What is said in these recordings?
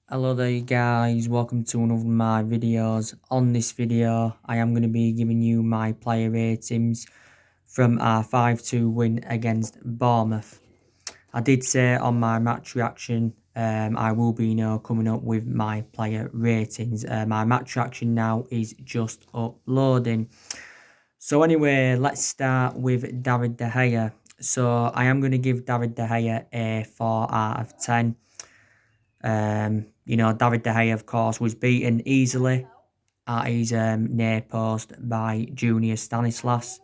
Hello there you guys, welcome to one of my videos. On this video I am going to be giving you my player ratings from our 5-2 win against Bournemouth. I did say on my match reaction I will be coming up with my player ratings. My match reaction now is just uploading. So anyway, let's start with David De Gea. So I am going to give David De Gea a 4 out of 10. David De Gea, of course, was beaten easily at his near post by Junior Stanislas.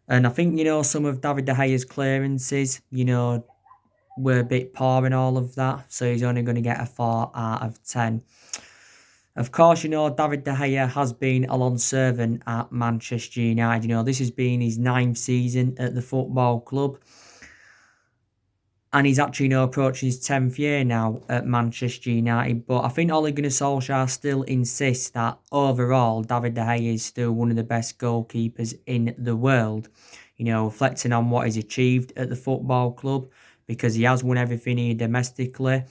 And I think, some of David De Gea's clearances, were a bit poor and all of that. So he's only going to get a 4 out of 10. Of course, David De Gea has been a long servant at Manchester United. This has been his 9th season at the football club. And he's actually approaching his 10th year now at Manchester United. But I think Ole Gunnar Solskjaer still insists that overall, David De Gea is still one of the best goalkeepers in the world. Reflecting on what he's achieved at the football club, because he has won everything here domestically.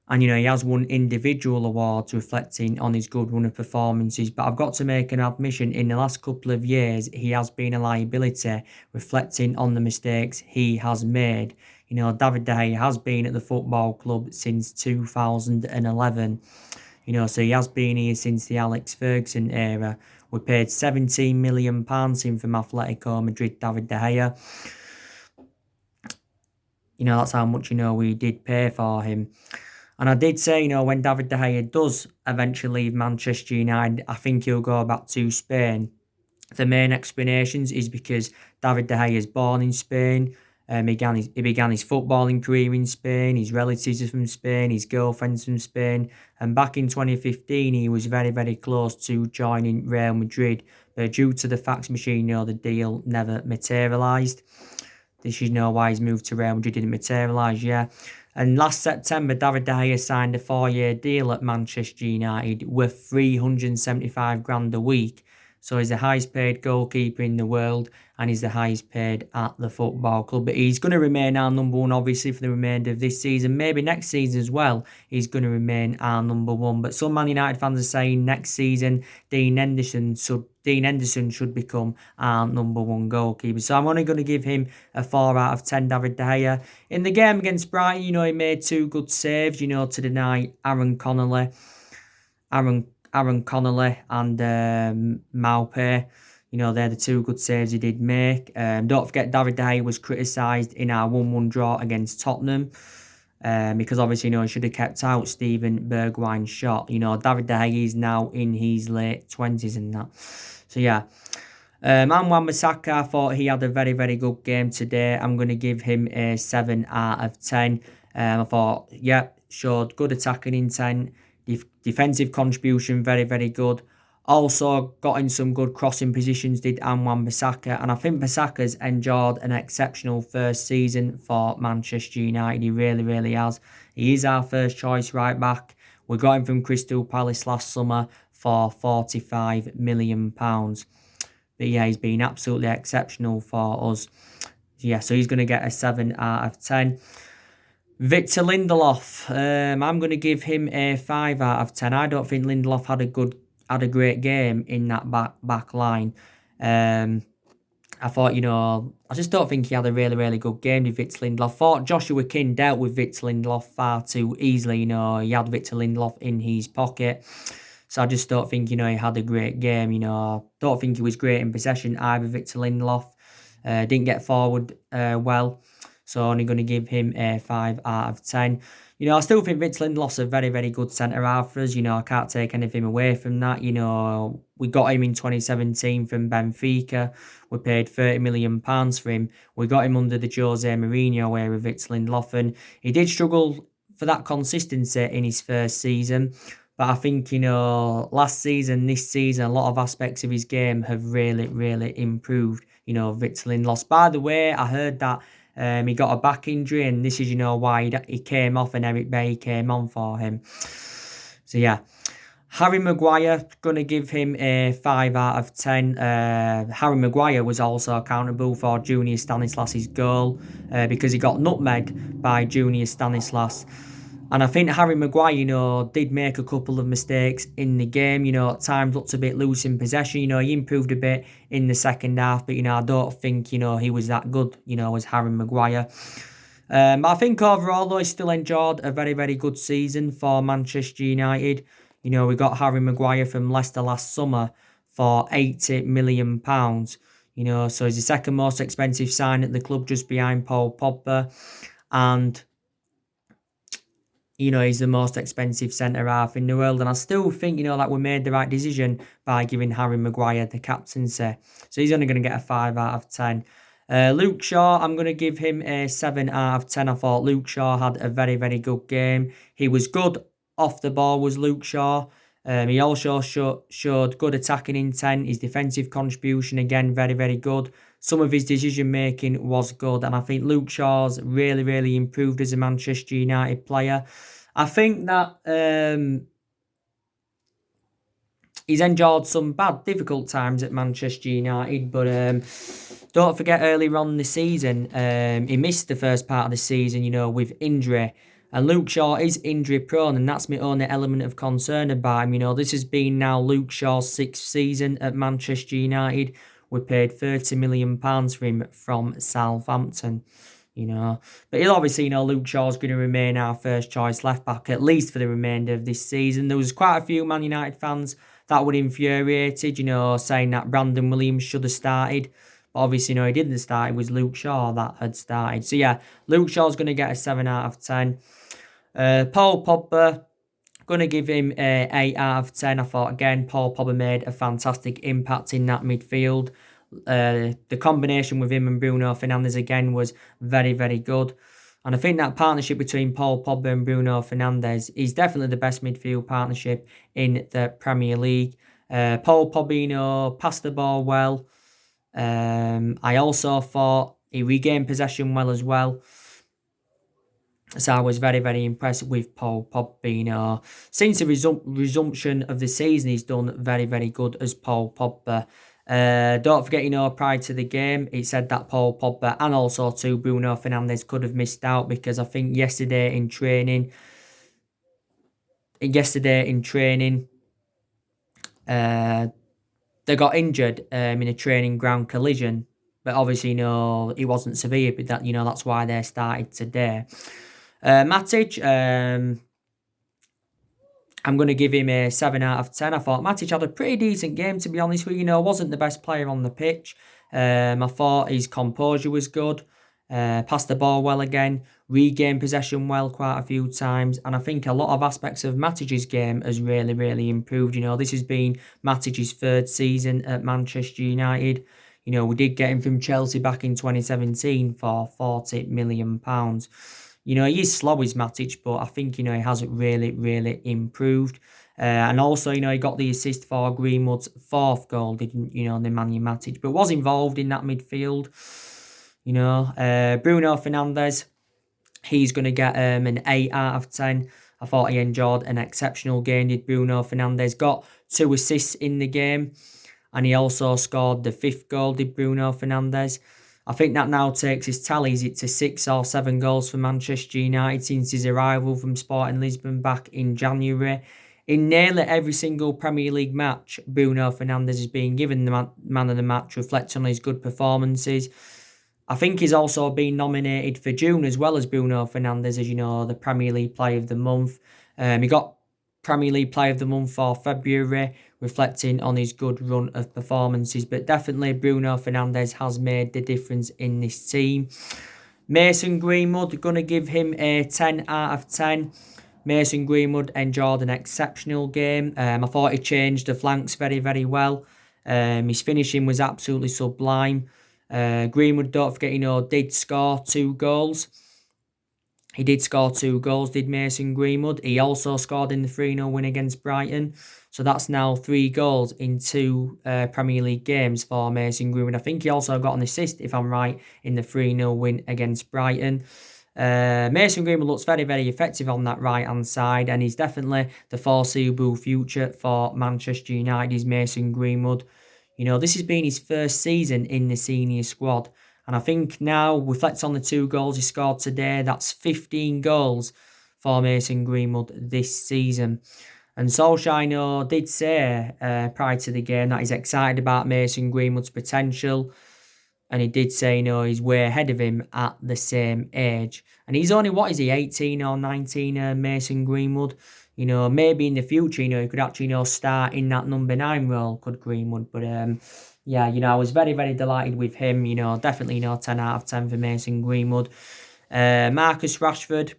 And, he has won individual awards reflecting on his good run of performances. But I've got to make an admission, in the last couple of years, he has been a liability, reflecting on the mistakes he has made. David De Gea has been at the football club since 2011. So he has been here since the Alex Ferguson era. We paid £17 million in from Atletico Madrid, David De Gea. That's how much, we did pay for him. And I did say, when David De Gea does eventually leave Manchester United, I think he'll go back to Spain. The main explanations is because David De Gea is born in Spain. He began his footballing career in Spain. His relatives are from Spain. His girlfriend's from Spain. And back in 2015, he was very, very close to joining Real Madrid. But due to the fax machine, the deal never materialised. This is why his move to Real Madrid didn't materialise, yeah. And last September, David De Gea signed a 4-year deal at Manchester United worth $375,000 a week. So he's the highest paid goalkeeper in the world, and he's the highest paid at the football club. But he's going to remain our number one, obviously, for the remainder of this season. Maybe next season as well, he's going to remain our number one. But some Man United fans are saying next season, Dean Henderson should become our number one goalkeeper. So I'm only going to give him a 4 out of 10, David De Gea. In the game against Brighton, he made 2 good saves, to deny Aaron Connolly and Maupay. They're the 2 good saves he did make. Don't forget, David De Gea was criticised in our 1-1 draw against Tottenham. Because obviously, he should have kept out Steven Bergwijn's shot. David De Gea is now in his late 20s and that. So, yeah. And Wan-Bissaka, I thought he had a very, very good game today. I'm going to give him a 7 out of 10. I thought, showed good attacking intent. Defensive contribution, very, very good. Also got in some good crossing positions, did Wan-Bissaka. And I think Bissaka's enjoyed an exceptional first season for Manchester United. He really, really has. He is our first choice right back. We got him from Crystal Palace last summer for £45 million. But yeah, he's been absolutely exceptional for us. Yeah, so he's going to get a 7 out of 10. Victor Lindelof, I'm going to give him a 5 out of 10. I don't think Lindelof had a great game in that back line. I thought, I just don't think he had a really, really good game with Victor Lindelof. I thought Joshua King dealt with Victor Lindelof far too easily. He had Victor Lindelof in his pocket. So I just don't think, he had a great game. I don't think he was great in possession either, Victor Lindelof. Didn't get forward well. So only going to give him a 5 out of 10. I still think Victor Lindelof's a very, very good centre-half for us. I can't take anything away from that. We got him in 2017 from Benfica. We paid £30 million for him. We got him under the Jose Mourinho era with Victor Lindelof. And he did struggle for that consistency in his first season. But I think, last season, this season, a lot of aspects of his game have really, really improved. Victor Lindelof. By the way, I heard that he got a back injury, and this is, why he came off and Eric Bailly came on for him. So, yeah. Harry Maguire, going to give him a 5 out of 10. Harry Maguire was also accountable for Junior Stanislas' goal because he got nutmegged by Junior Stanislas. And I think Harry Maguire, did make a couple of mistakes in the game. At times looked a bit loose in possession. He improved a bit in the second half, but I don't think he was that good. As Harry Maguire. But I think overall, though, he still enjoyed a very, very good season for Manchester United. We got Harry Maguire from Leicester last summer for £80 million. So he's the second most expensive sign at the club, just behind Paul Pogba. And he's the most expensive centre half in the world. And I still think, that we made the right decision by giving Harry Maguire the captaincy. So he's only going to get a 5 out of 10. Luke Shaw, I'm going to give him a 7 out of 10. I thought Luke Shaw had a very, very good game. He was good off the ball, was Luke Shaw. He also showed good attacking intent. His defensive contribution, again, very, very good. Some of his decision making was good. And I think Luke Shaw's really, really improved as a Manchester United player. I think that he's endured some bad, difficult times at Manchester United. But don't forget, earlier on in the season, he missed the first part of the season, with injury. And Luke Shaw is injury prone, and that's my only element of concern about him. This has been now Luke Shaw's 6th season at Manchester United. We paid £30 million for him from Southampton. But he'll obviously, Luke Shaw's going to remain our first choice left back, at least for the remainder of this season. There was quite a few Man United fans that were infuriated, saying that Brandon Williams should have started. But obviously, he didn't start. It was Luke Shaw that had started. So yeah, Luke Shaw's going to get a 7 out of 10. Paul Pogba, going to give him a 8 out of 10. I thought, again, Paul Pogba made a fantastic impact in that midfield. The combination with him and Bruno Fernandes, again, was very, very good. And I think that partnership between Paul Pogba and Bruno Fernandes is definitely the best midfield partnership in the Premier League. Paul Pogba passed the ball well. I also thought he regained possession well as well. So I was very, very impressed with Paul Pogba. Since the resumption of the season, he's done very, very good as Paul Pogba. Don't forget, prior to the game, it said that Paul Pogba and also too Bruno Fernandes could have missed out because I think yesterday in training, they got injured in a training ground collision. But obviously, it wasn't severe, but that's why they started today. Matic, I'm going to give him a 7 out of 10. I thought Matic had a pretty decent game, to be honest with you. Wasn't the best player on the pitch. I thought his composure was good. Passed the ball well again. Regained possession well quite a few times. And I think a lot of aspects of Matic's game has really, really improved. This has been Matic's 3rd season at Manchester United. We did get him from Chelsea back in 2017 for £40 million. He is slow as Matic, but I think, he has really, really improved. And also, he got the assist for Greenwood's 4th goal, didn't, Nemanja Matic, but was involved in that midfield. Bruno Fernandes, he's going to get an 8 out of 10. I thought he enjoyed an exceptional game, did Bruno Fernandes. Got 2 assists in the game, and he also scored the 5th goal, did Bruno Fernandes. I think that now takes his tallies it to 6 or 7 goals for Manchester United since his arrival from Sporting Lisbon back in January. In nearly every single Premier League match, Bruno Fernandes has been given the man of the match, reflecting on his good performances. I think he's also been nominated for June as well as Bruno Fernandes, as the Premier League Player of the Month. He got Premier League Player of the Month for February, reflecting on his good run of performances. But definitely Bruno Fernandes has made the difference in this team. Mason Greenwood, going to give him a 10 out of 10. Mason Greenwood enjoyed an exceptional game. I thought he changed the flanks very, very well. His finishing was absolutely sublime. Greenwood, don't forget, did score 2 goals. He did score 2 goals, did Mason Greenwood. He also scored in the 3-0 win against Brighton. So that's now 3 goals in 2 Premier League games for Mason Greenwood. I think he also got an assist, if I'm right, in the 3-0 win against Brighton. Mason Greenwood looks very, very effective on that right-hand side, and he's definitely the foreseeable future for Manchester United, is Mason Greenwood. This has been his 1st season in the senior squad. And I think now, reflect on the 2 goals he scored today, that's 15 goals for Mason Greenwood this season. And Solskjaer, did say prior to the game that he's excited about Mason Greenwood's potential. And he did say, he's way ahead of him at the same age. And he's only, 18 or 19, Mason Greenwood? Maybe in the future, he could actually, start in that number 9 role, could Greenwood. But, yeah, I was very, very delighted with him. Definitely, 10 out of 10 for Mason Greenwood. Marcus Rashford,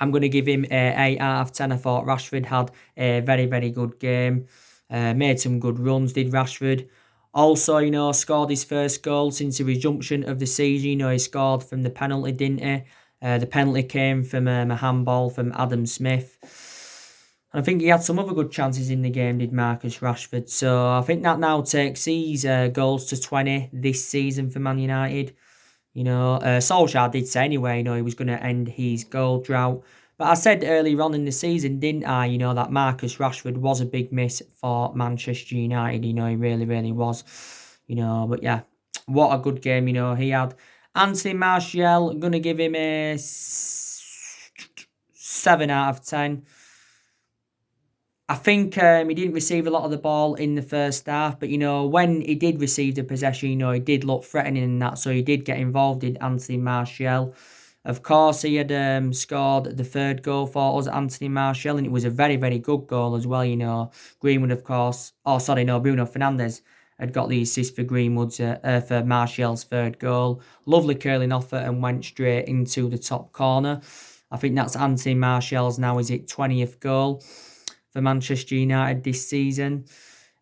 I'm going to give him a 8 out of 10. I thought Rashford had a very, very good game. Made some good runs, did Rashford. Also, scored his first goal since the resumption of the season. He scored from the penalty, didn't he? The penalty came from a handball from Adam Smith. And I think he had some other good chances in the game, did Marcus Rashford. So I think that now takes his goals to 20 this season for Man United. Solskjaer did say anyway, he was going to end his goal drought. But I said earlier on in the season, didn't I, that Marcus Rashford was a big miss for Manchester United. He really, really was. But yeah, what a good game, he had. Anthony Martial, going to give him a 7 out of 10. I think he didn't receive a lot of the ball in the first half, but when he did receive the possession, he did look threatening in that, so he did get involved in Anthony Martial. Of course, he had scored the third goal for us, Anthony Martial, and it was a very, very good goal as well. Greenwood, of course, Bruno Fernandes had got the assist for for Martial's third goal. Lovely curling offer and went straight into the top corner. I think that's Anthony Martial's now, is it 20th goal for Manchester United this season.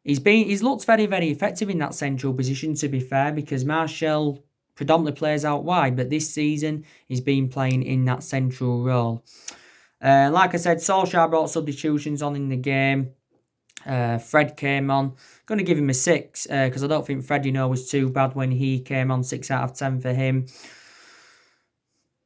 He's looked very, very effective in that central position, to be fair, because Martial predominantly plays out wide, but this season he's been playing in that central role. Like I said, Solskjaer brought substitutions on in the game. Fred came on. Going to give him a 6 because I don't think Fred, was too bad when he came on. 6 out of 10 for him.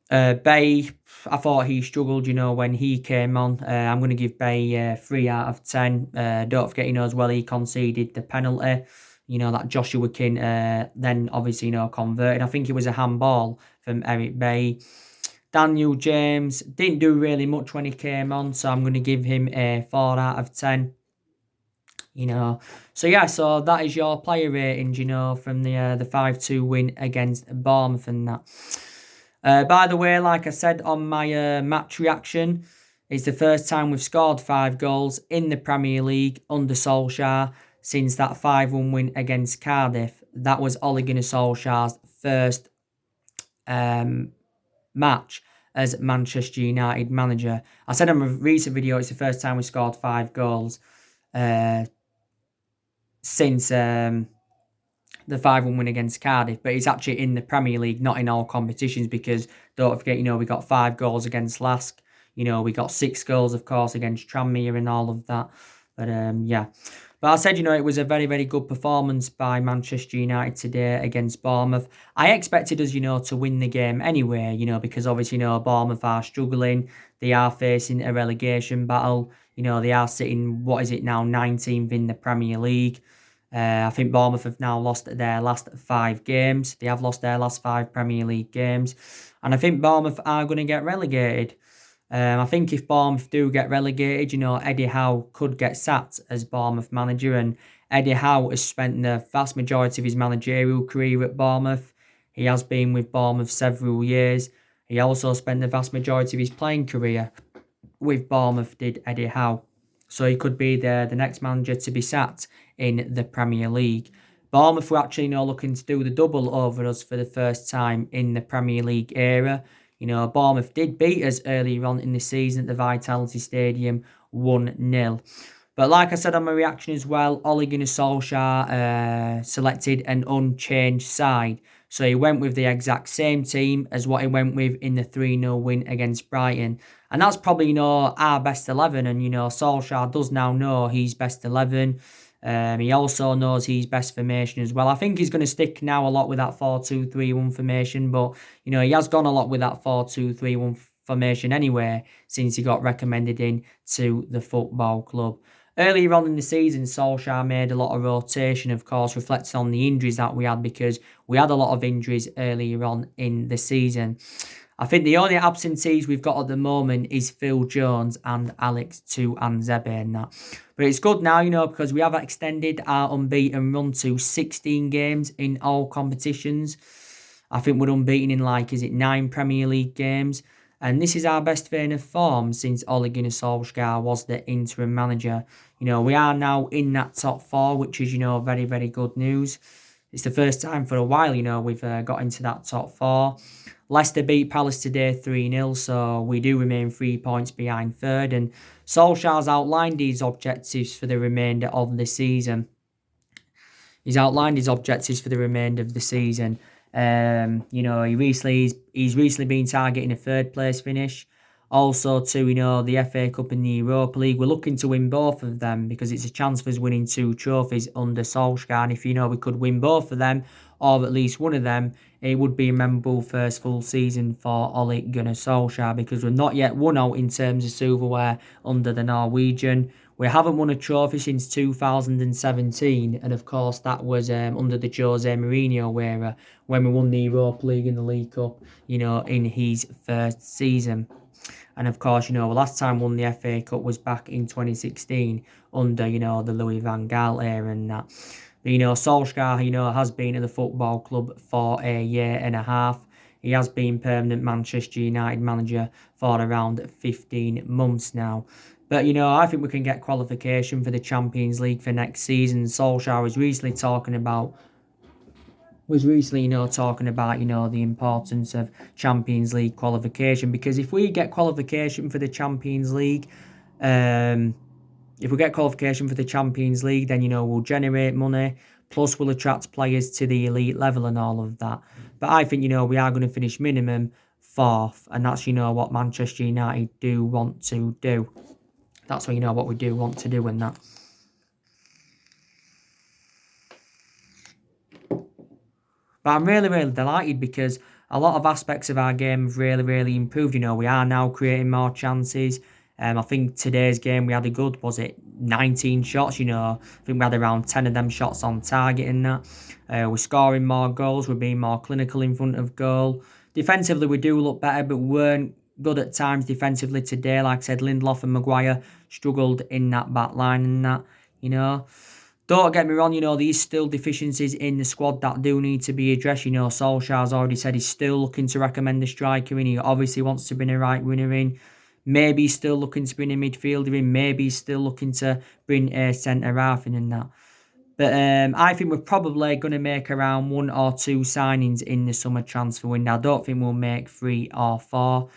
Bay, I thought he struggled, when he came on. I'm going to give Bay 3 out of 10. Don't forget, as well, he conceded the penalty. That Joshua King then obviously, converted. I think it was a handball from Eric Bay. Daniel James didn't do really much when he came on, so I'm going to give him a 4 out of 10. So yeah, so that is your player ratings, from the 5-2 win against Bournemouth and that. By the way, like I said on my match reaction, it's the first time we've scored 5 goals in the Premier League under Solskjaer since that 5-1 win against Cardiff. That was Ole Gunnar Solskjaer's first match as Manchester United manager. I said in a recent video, it's the first time we scored 5 goals since the 5-1 win against Cardiff, but it's actually in the Premier League, not in all competitions, because don't forget, we got 5 goals against Lask, we got 6 goals, of course, against Tranmere and all of that, but yeah. But I said, it was a very, very good performance by Manchester United today against Bournemouth. I expected us, to win the game anyway, because obviously, Bournemouth are struggling. They are facing a relegation battle. They are sitting, 19th in the Premier League. I think Bournemouth have now lost their last 5 games. They have lost their last 5 Premier League games. And I think Bournemouth are going to get relegated. I think if Bournemouth do get relegated, Eddie Howe could get sacked as Bournemouth manager. And Eddie Howe has spent the vast majority of his managerial career at Bournemouth. He has been with Bournemouth several years. He also spent the vast majority of his playing career with Bournemouth, did Eddie Howe. So he could be the next manager to be sacked in the Premier League. Bournemouth were actually looking to do the double over us for the first time in the Premier League era. Bournemouth did beat us earlier on in the season at the Vitality Stadium 1-0. But like I said on my reaction as well, Ole Gunnar Solskjaer selected an unchanged side. So he went with the exact same team as what he went with in the 3-0 win against Brighton. And that's probably, our best 11. And, Solskjaer does now know his best 11. He also knows his best formation as well. I think he's going to stick now a lot with that 4-2-3-1 formation. But, he has gone a lot with that 4-2-3-1 formation anyway since he got recommended in to the football club. Earlier on in the season, Solskjaer made a lot of rotation, of course, reflecting on the injuries that we had because we had a lot of injuries earlier on in the season. I think the only absentees we've got at the moment is Phil Jones and Alex Tuanzebe and that. But it's good now, because we have extended our unbeaten run to 16 games in all competitions. I think we're unbeaten in 9 Premier League games. And this is our best vein of form since Ole Gunnar Solskjaer was the interim manager. We are now in that top 4, which is, very, very good news. It's the first time for a while, we've got into that top 4. Leicester beat Palace today 3-0, so we do remain 3 points behind third. And Solskjaer's outlined his objectives for the remainder of the season. He's He's recently been targeting a 3rd place finish. Also, the FA Cup and the Europa League. We're looking to win both of them because it's a chance for us winning 2 trophies under Solskjaer. And if we could win both of them, or at least one of them, it would be a memorable first full season for Ole Gunnar Solskjaer because we're not yet won out in terms of silverware under the Norwegian. We haven't won a trophy since 2017, and of course that was under the Jose Mourinho, where when we won the Europa League and the League Cup, in his first season. And of course, the last time we won the FA Cup was back in 2016 under, the Louis van Gaal era and that. But, Solskjaer, has been at the football club for a year and a half. He has been permanent Manchester United manager for around 15 months now. But, I think we can get qualification for the Champions League for next season. Solskjaer was recently talking about, the importance of Champions League qualification. Because if we get qualification for the Champions League, then, we'll generate money. Plus, we'll attract players to the elite level and all of that. But I think, we are going to finish minimum 4th. And that's, what Manchester United do want to do. That's what we do want to do in that. But I'm really, really delighted because a lot of aspects of our game have really, really improved. We are now creating more chances. I think today's game we had a good, 19 shots? I think we had around 10 of them shots on target in that. We're scoring more goals. We're being more clinical in front of goal. Defensively, we do look better, but we weren't good at times defensively today. Like I said, Lindelof and Maguire struggled in that back line and that, Don't get me wrong, there's still deficiencies in the squad that do need to be addressed. Solskjaer's already said he's still looking to recommend a striker in. He obviously wants to bring a right winger in. Maybe he's still looking to bring a midfielder in. Maybe he's still looking to bring a centre-half in and that. But I think we're probably going to make around 1 or 2 signings in the summer transfer window. I don't think we'll make 3 or 4.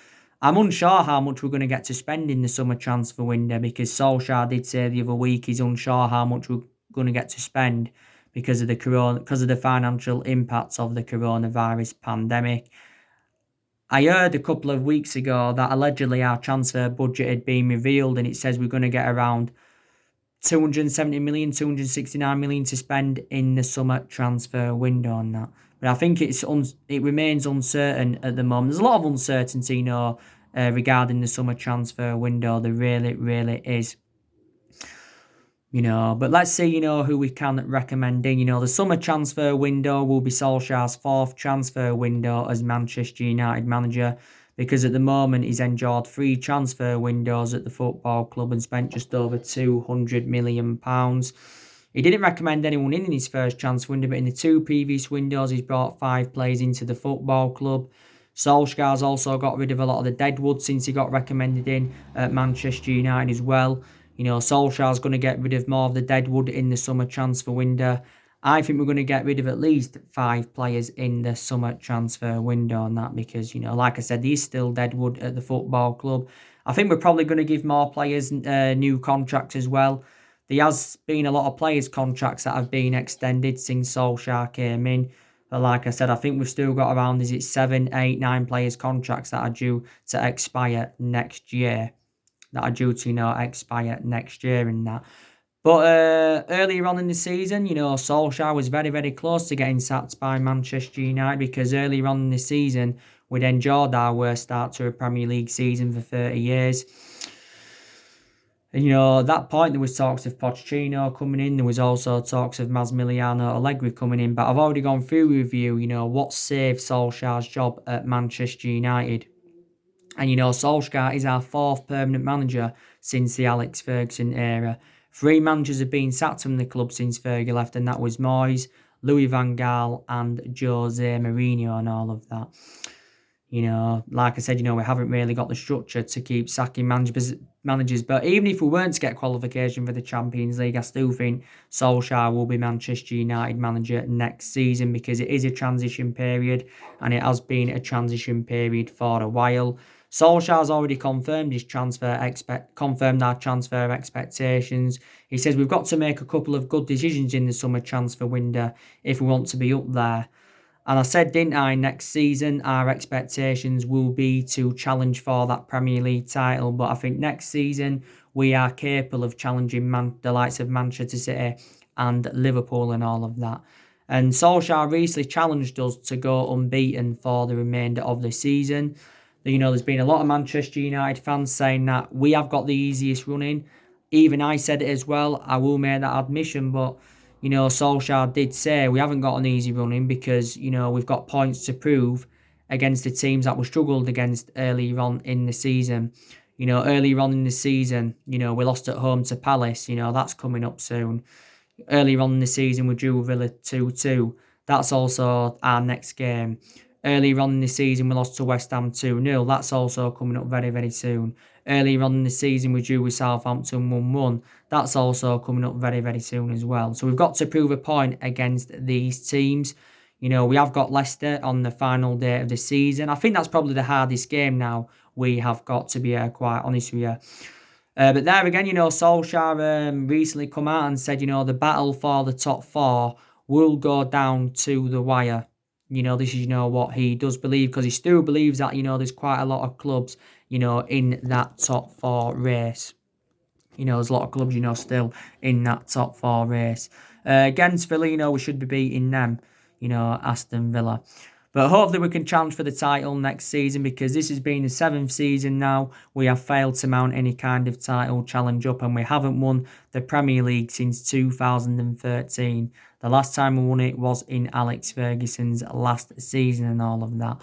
I'm unsure how much we're going to get to spend in the summer transfer window because Solskjaer did say the other week he's unsure how much we're going to get to spend because of the financial impacts of the coronavirus pandemic. I heard a couple of weeks ago that allegedly our transfer budget had been revealed and it says we're going to get around 270 million, 269 million to spend in the summer transfer window on that. But I think it remains uncertain at the moment. There's a lot of uncertainty, regarding the summer transfer window. There really, really is. But let's see, who we can recommend in. The summer transfer window will be Solskjaer's 4th transfer window as Manchester United manager because at the moment he's endured 3 transfer windows at the football club and spent just over £200 million. He didn't recommend anyone in his first transfer window, but in the 2 previous windows he's brought 5 players into the football club. Solskjaer's also got rid of a lot of the deadwood since he got recommended in at Manchester United as well. Solskjaer's going to get rid of more of the deadwood in the summer transfer window. I think we're going to get rid of at least 5 players in the summer transfer window on that because, like I said, there's still deadwood at the football club. I think we're probably going to give more players new contracts as well. There has been a lot of players' contracts that have been extended since Solskjaer came in. But like I said, I think we've still got around, 7, 8, 9 players' contracts that are due to expire next year. Expire next year and that. But earlier on in the season, Solskjaer was very, very close to getting sacked by Manchester United because earlier on in the season, we'd enjoyed our worst start to a Premier League season for 30 years. And, at that point, there was talks of Pochettino coming in. There was also talks of Massimiliano Allegri coming in. But I've already gone through with you, what saved Solskjaer's job at Manchester United. And, Solskjaer is our fourth permanent manager since the Alex Ferguson era. Three managers have been sacked from the club since Fergie left, and that was Moyes, Louis van Gaal, and Jose Mourinho and all of that. Like I said, we haven't really got the structure to keep sacking managers. But even if we weren't to get qualification for the Champions League, I still think Solskjaer will be Manchester United manager next season, because it is a transition period, and it has been a transition period for a while. Solskjaer's already confirmed our transfer expectations. He says we've got to make a couple of good decisions in the summer transfer window if we want to be up there. And I said, didn't I, next season our expectations will be to challenge for that Premier League title. But I think next season we are capable of challenging the likes of Manchester City and Liverpool and all of that. And Solskjaer recently challenged us to go unbeaten for the remainder of the season. There's been a lot of Manchester United fans saying that we have got the easiest running. Even I said it as well. I will make that admission, but Solskjaer did say we haven't got an easy running because, we've got points to prove against the teams that we struggled against earlier on in the season. Earlier on in the season, we lost at home to Palace. That's coming up soon. Earlier on in the season, we drew Villa 2-2. That's also our next game. Earlier on in the season, we lost to West Ham 2-0. That's also coming up very, very soon. Earlier on in the season, we drew with Southampton 1-1. That's also coming up very, very soon as well. So we've got to prove a point against these teams. We have got Leicester on the final day of the season. I think that's probably the hardest game now we have got, to be quite honest with you. But there again, Solskjaer recently come out and said, the battle for the top four will go down to the wire. This is, what he does believe, because he still believes that, there's quite a lot of clubs, in that top four race. There's a lot of clubs, still in that top four race. Against Villa, we should be beating them, Aston Villa. But hopefully we can challenge for the title next season, because this has been the 7th season now. We have failed to mount any kind of title challenge up, and we haven't won the Premier League since 2013. The last time we won it was in Alex Ferguson's last season and all of that.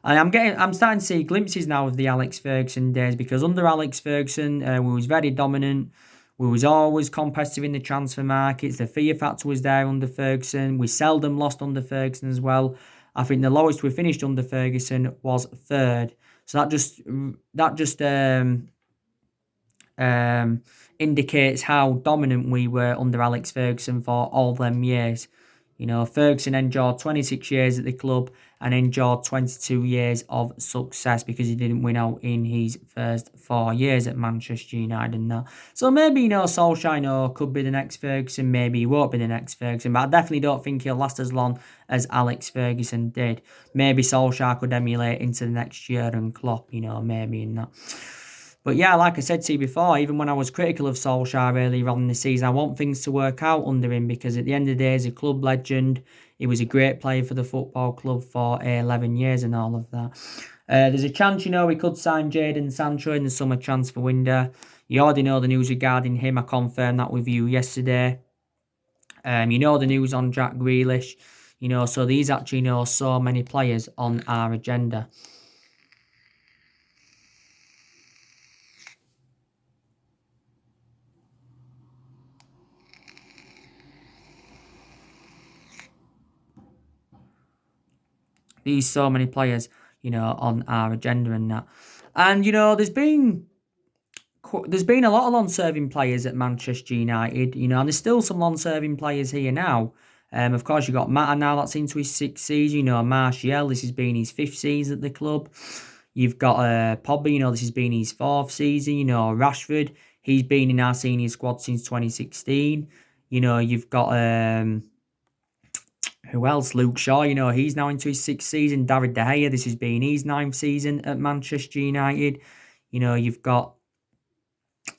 I'm starting to see glimpses now of the Alex Ferguson days, because under Alex Ferguson, we was very dominant. We was always competitive in the transfer markets. The fear factor was there under Ferguson. We seldom lost under Ferguson as well. I think the lowest we finished under Ferguson was 3rd. So that just indicates how dominant we were under Alex Ferguson for all them years. Ferguson endured 26 years at the club and endured 22 years of success, because he didn't win out in his first 4 years at Manchester United and that. So maybe, Solskjaer, could be the next Ferguson. Maybe he won't be the next Ferguson, but I definitely don't think he'll last as long as Alex Ferguson did. Maybe Solskjaer could emulate into the next year and Klopp, maybe in that. But yeah, like I said to you before, even when I was critical of Solskjaer earlier on in the season, I want things to work out under him, because at the end of the day, he's a club legend. He was a great player for the football club for 11 years and all of that. There's a chance, we could sign Jadon Sancho in the summer transfer window. You already know the news regarding him. I confirmed that with you yesterday. The news on Jack Grealish. So these actually so many players on our agenda. These so many players, on our agenda and that. And, there's been a lot of long-serving players at Manchester United, and there's still some long-serving players here now. Of course, you've got Mata now, that's into his 6th season. Martial, this has been his 5th season at the club. You've got Pogba, this has been his 4th season. Rashford, he's been in our senior squad since 2016. You've got... who else? Luke Shaw, he's now into his 6th season. David De Gea, this has been his 9th season at Manchester United. You've got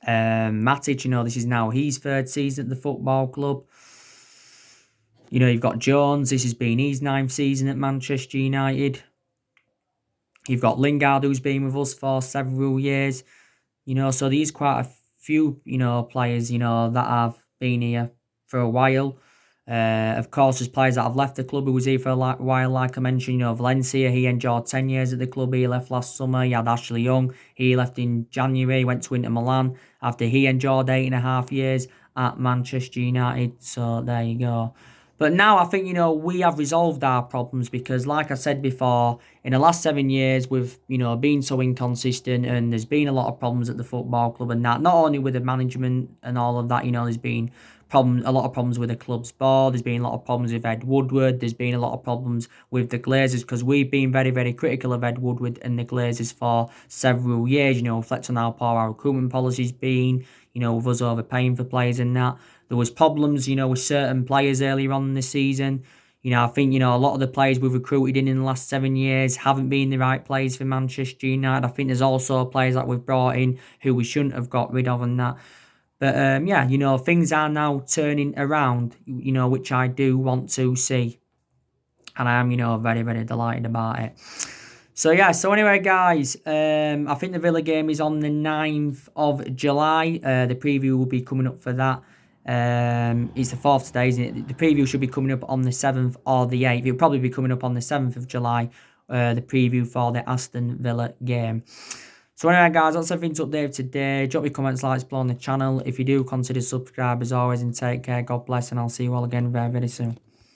Matic, this is now his 3rd season at the football club. You've got Jones, this has been his 9th season at Manchester United. You've got Lingard, who's been with us for several years. So there's quite a few, players, that have been here for a while. Of course, there's players that have left the club who was here for a while, like I mentioned. Valencia, he enjoyed 10 years at the club. He left last summer. You had Ashley Young. He left in January, went to Inter Milan after he enjoyed 8.5 years at Manchester United. So there you go. But now I think, we have resolved our problems because, like I said before, in the last 7 years, we've, been so inconsistent and there's been a lot of problems at the football club and that, not only with the management and all of that, there's been a lot of problems with the club's board. There's been a lot of problems with Ed Woodward. There's been a lot of problems with the Glazers because we've been very, very critical of Ed Woodward and the Glazers for several years. Reflecting on how poor our recruitment policy's been, with us overpaying for players and that. There was problems, with certain players earlier on in the season. I think, a lot of the players we've recruited in the last 7 years haven't been the right players for Manchester United. I think there's also players that we've brought in who we shouldn't have got rid of and that. But yeah, things are now turning around, which I do want to see. And I am, very, very delighted about it. So yeah, so anyway, guys, I think the Villa game is on the 9th of July. The preview will be coming up for that. It's the 4th today, isn't it? The preview should be coming up on the 7th or the 8th. It'll probably be coming up on the 7th of July, the preview for the Aston Villa game. So anyway, guys, that's everything to update today. Drop your comments, like, explore on the channel. If you do, consider subscribe as always, and take care. God bless, and I'll see you all again very, very soon.